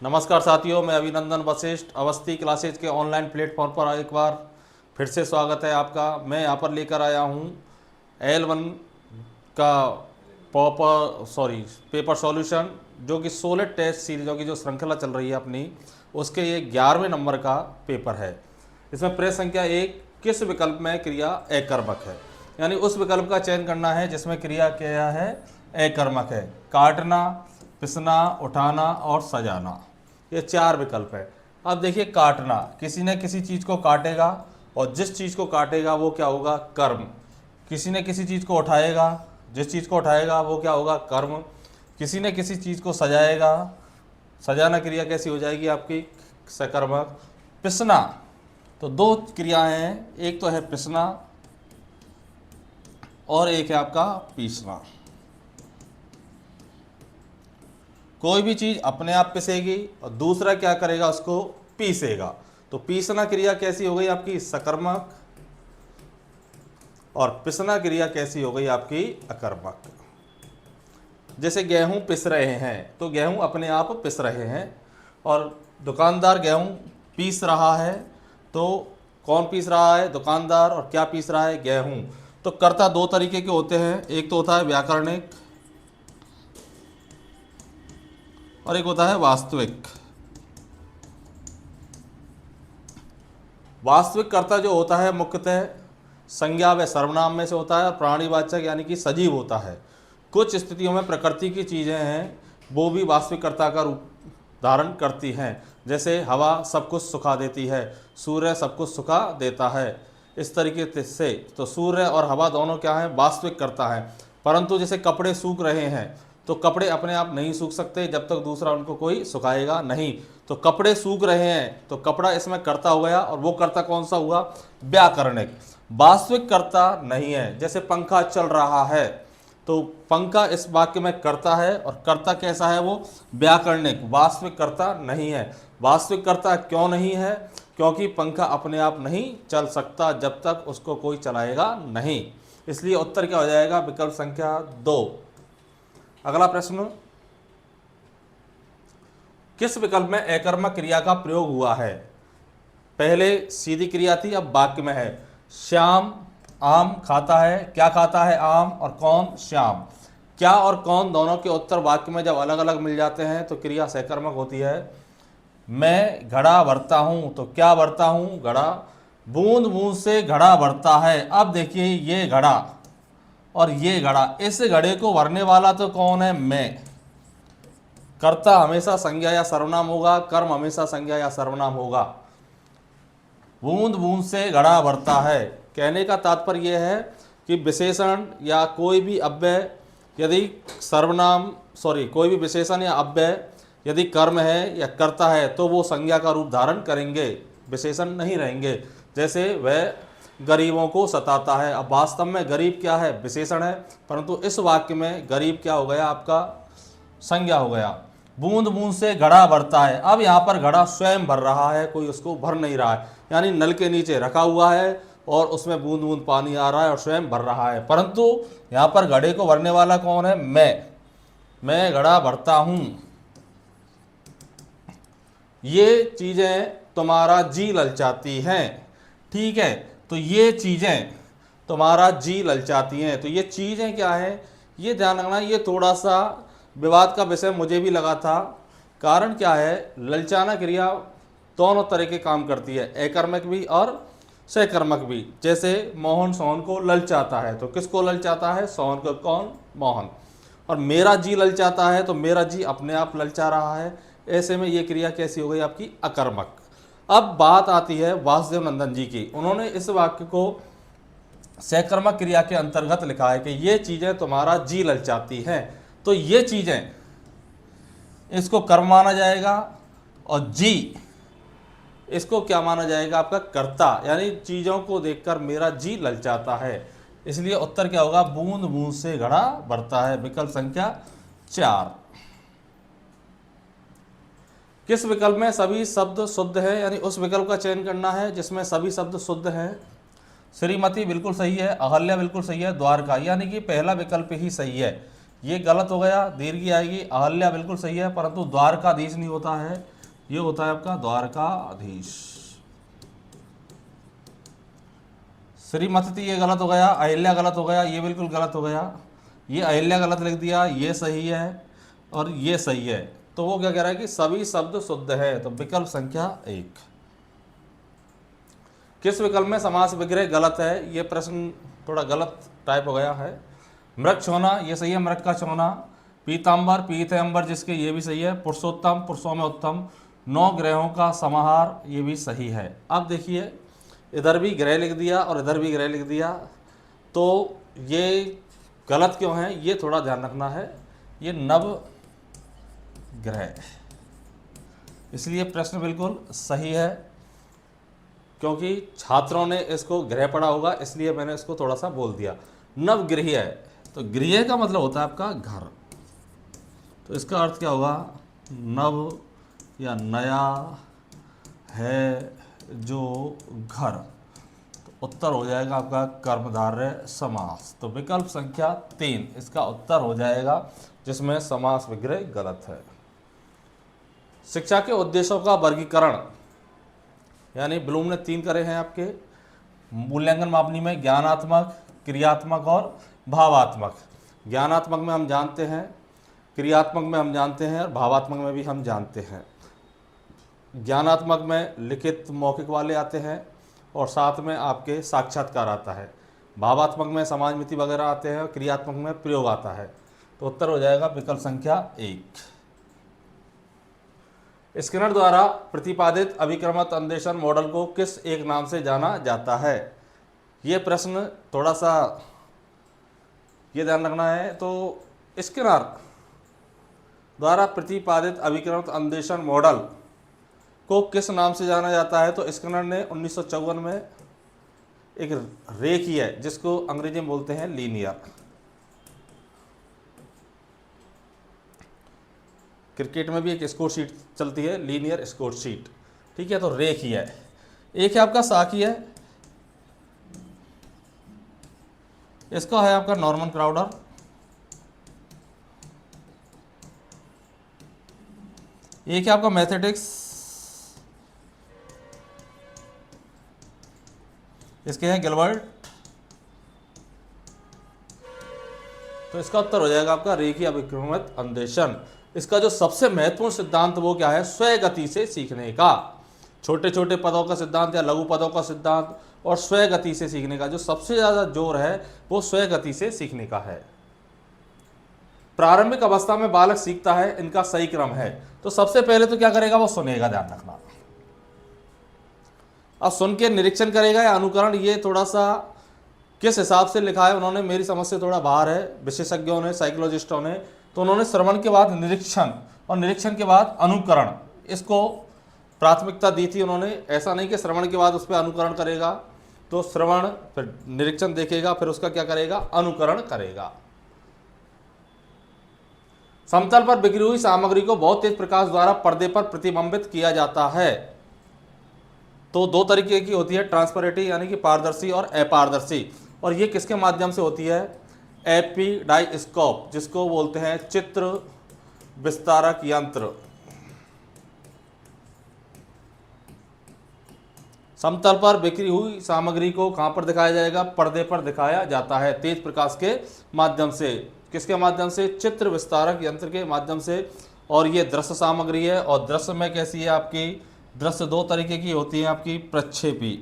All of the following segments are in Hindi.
नमस्कार साथियों, मैं अभिनंदन वशिष्ठ अवस्थी क्लासेज के ऑनलाइन प्लेटफॉर्म पर एक बार फिर से स्वागत है आपका। मैं यहाँ पर लेकर आया हूँ L1 का पेपर सॉल्यूशन, जो कि सॉलिड टेस्ट सीरीजों की जो श्रृंखला चल रही है अपनी, उसके ये 11वें नंबर का पेपर है। इसमें प्रश्न संख्या 1, किस विकल्प में क्रिया अकर्मक है? यानी उस विकल्प का चयन करना है जिसमें क्रिया क्या है, अकर्मक है। काटना, पिसना, उठाना और सजाना, ये 4 विकल्प है। अब देखिए, काटना, किसी न किसी चीज़ को काटेगा और जिस चीज़ को काटेगा वो क्या होगा, कर्म। किसी न किसी चीज़ को उठाएगा, जिस चीज़ को उठाएगा वो क्या होगा, कर्म। किसी न किसी चीज़ को सजाएगा, सजाना क्रिया कैसी हो जाएगी आपकी, सकर्मक। पिसना, तो 2 क्रियाएं हैं, एक तो है पिसना और एक है आपका पीसना। कोई भी चीज़ अपने आप पिसेगी और दूसरा क्या करेगा, उसको पीसेगा। तो पीसना क्रिया कैसी हो गई आपकी, सकर्मक, और पिसना क्रिया कैसी हो गई आपकी, अकर्मक। जैसे गेहूं पिस रहे हैं, तो गेहूं अपने आप पिस रहे हैं और दुकानदार गेहूं पीस रहा है। तो कौन पीस रहा है, दुकानदार, और क्या पीस रहा है, गेहूं। तो कर्ता 2 तरीके के होते हैं, एक तो होता है व्याकरणिक और एक होता है वास्तविक। वास्तविक कर्ता जो होता है मुख्यतः संज्ञा व सर्वनाम में से होता है और प्राणीवाचक यानी कि सजीव होता है। कुछ स्थितियों में प्रकृति की चीज़ें हैं वो भी वास्तविक कर्ता का रूप धारण करती हैं। जैसे हवा सब कुछ सुखा देती है, सूर्य सब कुछ सुखा देता है। इस तरीके से तो सूर्य और हवा दोनों क्या हैं, वास्तविक कर्ता हैं। परंतु जैसे कपड़े सूख रहे हैं, तो कपड़े अपने आप नहीं सूख सकते जब तक दूसरा उनको कोई सुखाएगा नहीं। तो कपड़े सूख रहे हैं, तो कपड़ा इसमें कर्ता हो गया, और वो कर्ता कौन सा हुआ, व्याकरणिक। वास्तविक कर्ता नहीं है। जैसे पंखा चल रहा है, तो पंखा इस वाक्य में कर्ता है और कर्ता कैसा है, वो व्याकरणिक, वास्तविक कर्ता नहीं है। वास्तविक कर्ता क्यों नहीं है, क्योंकि पंखा अपने आप नहीं चल सकता जब तक उसको कोई चलाएगा नहीं। इसलिए उत्तर क्या हो जाएगा, विकल्प संख्या 2। अगला प्रश्न, किस विकल्प में अकर्मक क्रिया का प्रयोग हुआ है? पहले सीधी क्रिया थी, अब वाक्य में है। श्याम आम खाता है, क्या खाता है, आम, और कौन, श्याम। क्या और कौन दोनों के उत्तर वाक्य में जब अलग अलग मिल जाते हैं तो क्रिया सकर्मक होती है। मैं घड़ा भरता हूं, तो क्या भरता हूं, घड़ा। बूंद बूंद से घड़ा भरता है। अब देखिए, ये घड़ा और ये घड़ा, इस घड़े को भरने वाला तो कौन है, मैं। कर्ता हमेशा संज्ञा या सर्वनाम होगा, कर्म हमेशा संज्ञा या सर्वनाम होगा। बूंद बूंद से घड़ा भरता है, कहने का तात्पर्य यह है कि विशेषण या कोई भी अव्यय यदि कोई भी विशेषण या अव्यय यदि कर्म है या कर्ता है तो वो संज्ञा का रूप धारण करेंगे, विशेषण नहीं रहेंगे। जैसे वह गरीबों को सताता है। अब वास्तव में गरीब क्या है, विशेषण है, परंतु इस वाक्य में गरीब क्या हो गया, आपका संज्ञा हो गया। बूंद बूंद से घड़ा भरता है, अब यहाँ पर घड़ा स्वयं भर रहा है, कोई उसको भर नहीं रहा है। यानी नल के नीचे रखा हुआ है और उसमें बूंद बूंद पानी आ रहा है और स्वयं भर रहा है, परंतु यहाँ पर घड़े को भरने वाला कौन है, मैं घड़ा भरता हूँ। ये चीज़ें तुम्हारा जी ललचाती हैं, ठीक है। तो ये चीज़ें तुम्हारा जी ललचाती हैं, तो ये चीज़ें क्या है, ये ध्यान रखना। ये थोड़ा सा विवाद का विषय मुझे भी लगा था। कारण क्या है, ललचाना क्रिया दोनों तरह के काम करती है, अकर्मक भी और सकर्मक भी। जैसे मोहन सोहन को ललचाता है, तो किसको ललचाता है, सोहन को, कौन, मोहन। और मेरा जी ललचाता है, तो मेरा जी अपने आप ललचा रहा है। ऐसे में ये क्रिया कैसी हो गई आपकी, अकर्मक। अब बात आती है वासुदेव नंदन जी की। उन्होंने इस वाक्य को सकर्मक क्रिया के अंतर्गत लिखा है कि ये चीज़ें तुम्हारा जी ललचाती हैं। तो ये चीज़ें, इसको कर्म माना जाएगा और जी इसको क्या माना जाएगा, आपका कर्ता। यानी चीज़ों को देखकर मेरा जी ललचाता है। इसलिए उत्तर क्या होगा, बूंद बूंद से घड़ा भरता है, विकल्प संख्या 4। किस विकल्प में सभी शब्द शुद्ध है? यानी उस विकल्प का चयन करना है जिसमें सभी शब्द शुद्ध हैं। श्रीमती बिल्कुल सही है, अहल्या बिल्कुल सही है, द्वारका, यानी कि पहला विकल्प ही सही है। ये गलत हो गया, दीर्घी आएगी। अहल्या बिल्कुल सही है, परंतु द्वारकाधीश नहीं होता है, ये होता है आपका द्वारकाधीश। श्रीमती ये गलत हो गया, अहिल्या गलत हो गया, ये बिल्कुल गलत हो गया। ये अहिल्या गलत लिख दिया, ये सही है और ये सही है। तो वो क्या कह रहा है कि सभी शब्द शुद्ध है, तो विकल्प संख्या 1। किस विकल्प में समास विग्रह गलत है? ये प्रश्न थोड़ा गलत टाइप हो गया है। मृग छोना, ये सही है, मृग का छोना। पीताम्बर, पीत है अंबर जिसके, ये भी सही है। पुरुषोत्तम, पुरुषों में उत्तम। 9 ग्रहों का समाहार, ये भी सही है। अब देखिए, इधर भी ग्रह लिख दिया और इधर भी ग्रह लिख दिया, तो ये गलत क्यों है ये थोड़ा ध्यान रखना है। ये नव ग्रह, इसलिए प्रश्न बिल्कुल सही है, क्योंकि छात्रों ने इसको ग्रह पढ़ा होगा, इसलिए मैंने इसको थोड़ा सा बोल दिया। नवगृह है, तो गृह का मतलब होता है आपका घर, तो इसका अर्थ क्या होगा? नव या नया है जो घर, तो उत्तर हो जाएगा आपका कर्मधारय समास। तो विकल्प संख्या 3 इसका उत्तर हो जाएगा, जिसमें समास विग्रह गलत है। शिक्षा के उद्देश्यों का वर्गीकरण, यानी ब्लूम ने 3 करे हैं आपके मूल्यांकन मापनी में, ज्ञानात्मक, क्रियात्मक और भावात्मक। ज्ञानात्मक में हम जानते हैं, क्रियात्मक में हम जानते हैं और भावात्मक में भी हम जानते हैं। ज्ञानात्मक में लिखित मौखिक वाले आते हैं और साथ में आपके साक्षात्कार आता है। भावात्मक में समाज मिति वगैरह आते हैं और क्रियात्मक में प्रयोग आता है। तो उत्तर हो जाएगा विकल्प संख्या 1। स्किनर द्वारा प्रतिपादित अभिक्रमत अन्वेषण मॉडल को किस एक नाम से जाना जाता है? ये प्रश्न थोड़ा सा ये ध्यान रखना है। तो स्किनर द्वारा प्रतिपादित अभिक्रमत अन्वेषण मॉडल को किस नाम से जाना जाता है? तो स्किनर ने 1954 में एक रेखी है जिसको अंग्रेजी में बोलते हैं लीनियर। क्रिकेट में भी एक स्कोर शीट चलती है, लीनियर स्कोर शीट, ठीक है। तो रेखी है। एक है आपका साकी है, इसका है आपका नॉर्मन क्राउडर। एक है आपका मैथेटिक्स, इसके हैं गिलबर्ट। तो इसका उत्तर हो जाएगा आपका रेखीय अभिक्रमित अन्वेषण। इसका जो सबसे महत्वपूर्ण सिद्धांत वो क्या है? स्वगति से सीखने का। छोटे छोटे पदों का सिद्धांत या लघु पदों का सिद्धांत और स्वगति से सीखने का जो सबसे ज़्यादा जोर है वो स्वगति से सीखने का है। प्रारंभिक अवस्था में बालक सीखता है, इनका सही क्रम है। तो सबसे पहले तो क्या करेगा? वो सुनेगा, ध्यान रखना। अब सुन के निरीक्षण करेगा या अनुकरण, ये थोड़ा सा किस हिसाब से लिखा है उन्होंने, मेरी समझ से थोड़ा बाहर है। विशेषज्ञों ने, साइकोलॉजिस्टों ने, तो उन्होंने श्रवण के बाद निरीक्षण और निरीक्षण के बाद अनुकरण, इसको प्राथमिकता दी थी उन्होंने। ऐसा नहीं कि श्रवण के बाद उस पर अनुकरण करेगा, तो श्रवण फिर निरीक्षण देखेगा, फिर उसका क्या करेगा? अनुकरण करेगा। समतल पर बिखरी हुई सामग्री को बहुत तेज प्रकाश द्वारा पर्दे पर प्रतिबिंबित किया जाता है। तो 2 तरीके की होती है, ट्रांसपरेंटी यानी कि पारदर्शी और अपारदर्शी। और ये किसके माध्यम से होती है? एपीडाइस्कोप, जिसको बोलते हैं चित्र विस्तारक यंत्र। समतल पर बिखरी हुई सामग्री को कहां पर दिखाया जाएगा? पर्दे पर दिखाया जाता है तेज प्रकाश के माध्यम से। किसके माध्यम से? चित्र विस्तारक यंत्र के माध्यम से। और ये दृश्य सामग्री है। और दृश्य में कैसी है आपकी? दृश्य 2 तरीके की होती है आपकी, प्रक्षेपी।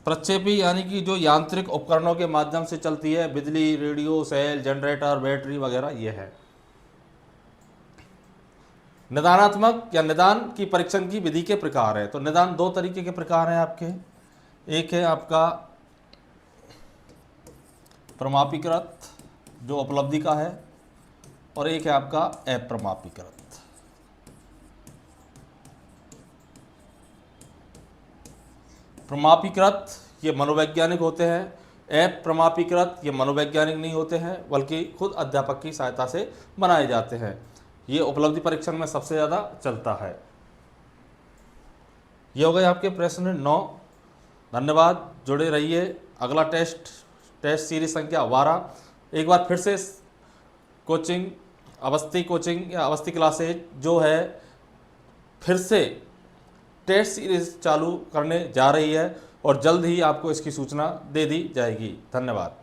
प्रक्षेपी यानी कि जो यांत्रिक उपकरणों के माध्यम से चलती है, बिजली, रेडियो, सेल, जनरेटर, बैटरी वगैरह, ये है। निदानात्मक या निदान की परीक्षण की विधि के प्रकार है। तो निदान 2 तरीके के प्रकार हैं आपके। एक है आपका प्रमापीकृत जो उपलब्धि का है, और एक है आपका अप्रमापीकृत। प्रमापीकृत ये मनोवैज्ञानिक होते हैं, अप्रमापीकृत ये मनोवैज्ञानिक नहीं होते हैं, बल्कि खुद अध्यापक की सहायता से बनाए जाते हैं। ये उपलब्धि परीक्षण में सबसे ज़्यादा चलता है। ये हो गए आपके प्रश्न 9। धन्यवाद, जुड़े रहिए। अगला टेस्ट सीरीज संख्या 12। एक बार फिर से कोचिंग, अवस्थी कोचिंग या अवस्थी क्लासेज जो है फिर से टेस्ट सीरीज चालू करने जा रही है और जल्द ही आपको इसकी सूचना दे दी जाएगी। धन्यवाद।